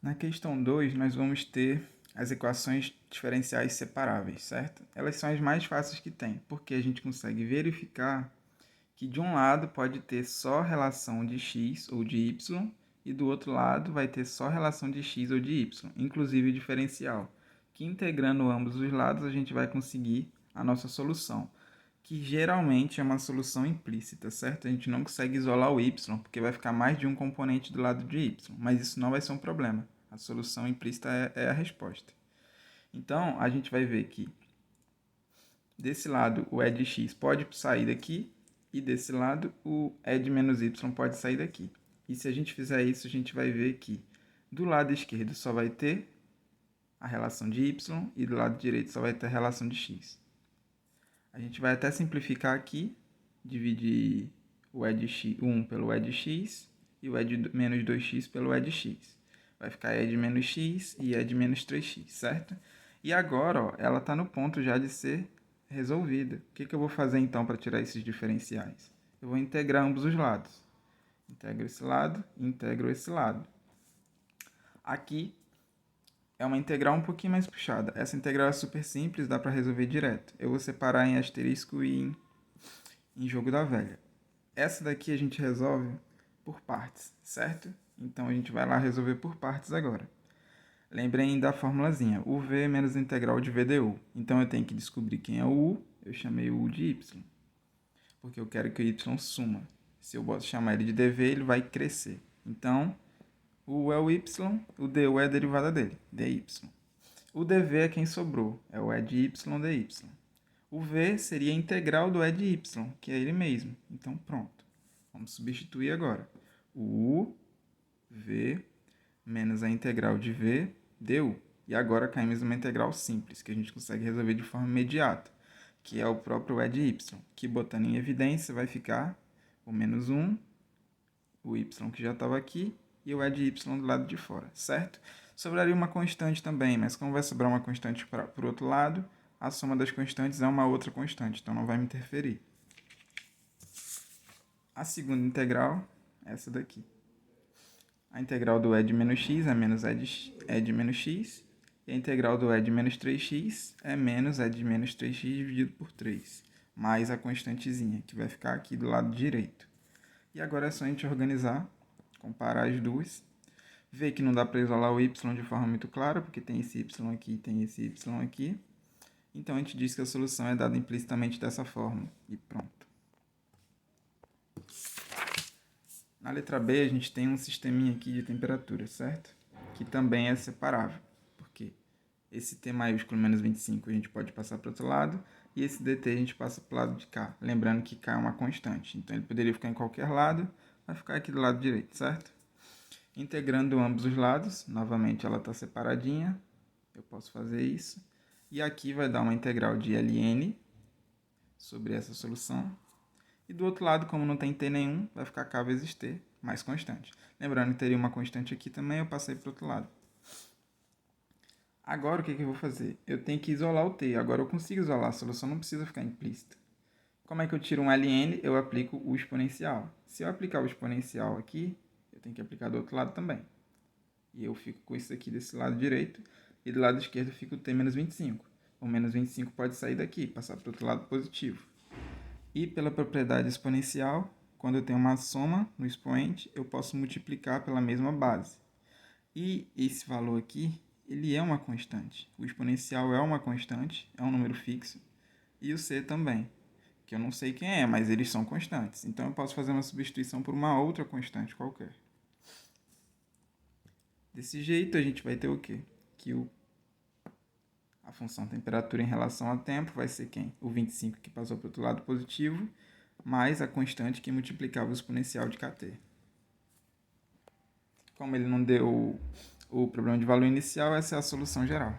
Na questão 2, nós vamos ter as equações diferenciais separáveis, certo? Elas são as mais fáceis que tem, porque a gente consegue verificar que de um lado pode ter só relação de x ou de y, e do outro lado vai ter só relação de x ou de y, inclusive o diferencial, que integrando ambos os lados a gente vai conseguir a nossa solução, que geralmente é uma solução implícita, certo? A gente não consegue isolar o y, porque vai ficar mais de um componente do lado de y, mas isso não vai ser um problema. A solução implícita é a resposta. Então, a gente vai ver que desse lado o e de x pode sair daqui, e desse lado o e de menos y pode sair daqui. E se a gente fizer isso, a gente vai ver que do lado esquerdo só vai ter a relação de y e do lado direito só vai ter a relação de x. A gente vai até simplificar aqui, dividir o e de x, 1 pelo e de x e o e de menos 2x pelo e de x. Vai ficar e de menos x e e de menos 3x, certo? E agora, ó, ela está no ponto já de ser resolvida. O que eu vou fazer então para tirar esses diferenciais? Eu vou integrar ambos os lados. Integro esse lado e integro esse lado. Aqui é uma integral um pouquinho mais puxada. Essa integral é super simples, dá para resolver direto. Eu vou separar em asterisco e em jogo da velha. Essa daqui a gente resolve por partes, certo? Então a gente vai lá resolver por partes agora. Lembrem da formulazinha, uv menos a integral de v du. Então eu tenho que descobrir quem é o u, eu chamei o u de y, porque eu quero que o y suma. Se eu chamar ele de dv, ele vai crescer. Então, o u é o y, o du é a derivada dele, dy. O dv é quem sobrou, é o e de y dy. O v seria a integral do e de y, que é ele mesmo. Então, pronto. Vamos substituir agora. O u, v, menos a integral de v, du. E agora caímos numa integral simples, que a gente consegue resolver de forma imediata, que é o próprio e de y, que botando em evidência vai ficar o menos 1, o y que já estava aqui, e o e de y do lado de fora, certo? Sobraria uma constante também, mas como vai sobrar uma constante para o outro lado, a soma das constantes é uma outra constante, então não vai me interferir. A segunda integral é essa daqui. A integral do e de menos x é menos e de menos x, e a integral do e de menos 3x é menos e de menos 3x dividido por 3, mais a constantezinha, que vai ficar aqui do lado direito. E agora é só a gente organizar, comparar as duas, ver que não dá para isolar o y de forma muito clara, porque tem esse y aqui e tem esse y aqui. Então a gente diz que a solução é dada implicitamente dessa forma, e pronto. Na letra B a gente tem um sisteminha aqui de temperatura, certo? Que também é separável, porque esse T maiúsculo menos 25 a gente pode passar para o outro lado, e esse dt a gente passa para o lado de cá. Lembrando que k é uma constante, então ele poderia ficar em qualquer lado, vai ficar aqui do lado direito, certo? Integrando ambos os lados, novamente ela está separadinha, eu posso fazer isso. E aqui vai dar uma integral de ln sobre essa solução. E do outro lado, como não tem t nenhum, vai ficar k vezes t, mais constante. Lembrando que teria uma constante aqui também, eu passei para o outro lado. Agora o que eu vou fazer? Eu tenho que isolar o t. Agora eu consigo isolar, a solução não precisa ficar implícita. Como é que eu tiro um ln? Eu aplico o exponencial. Se eu aplicar o exponencial aqui, eu tenho que aplicar do outro lado também. E eu fico com isso aqui desse lado direito, e do lado esquerdo fica o t menos 25. O menos 25 pode sair daqui, passar para o outro lado positivo. E pela propriedade exponencial, quando eu tenho uma soma no expoente, eu posso multiplicar pela mesma base. E esse valor aqui, ele é uma constante. O exponencial é uma constante, é um número fixo. E o c também, que eu não sei quem é, mas eles são constantes. Então eu posso fazer uma substituição por uma outra constante qualquer. Desse jeito a gente vai ter o quê? Que a função temperatura em relação ao tempo vai ser quem? O 25 que passou para o outro lado positivo, mais a constante que multiplicava o exponencial de kt. Como ele não deu o problema de valor inicial, essa é a solução geral.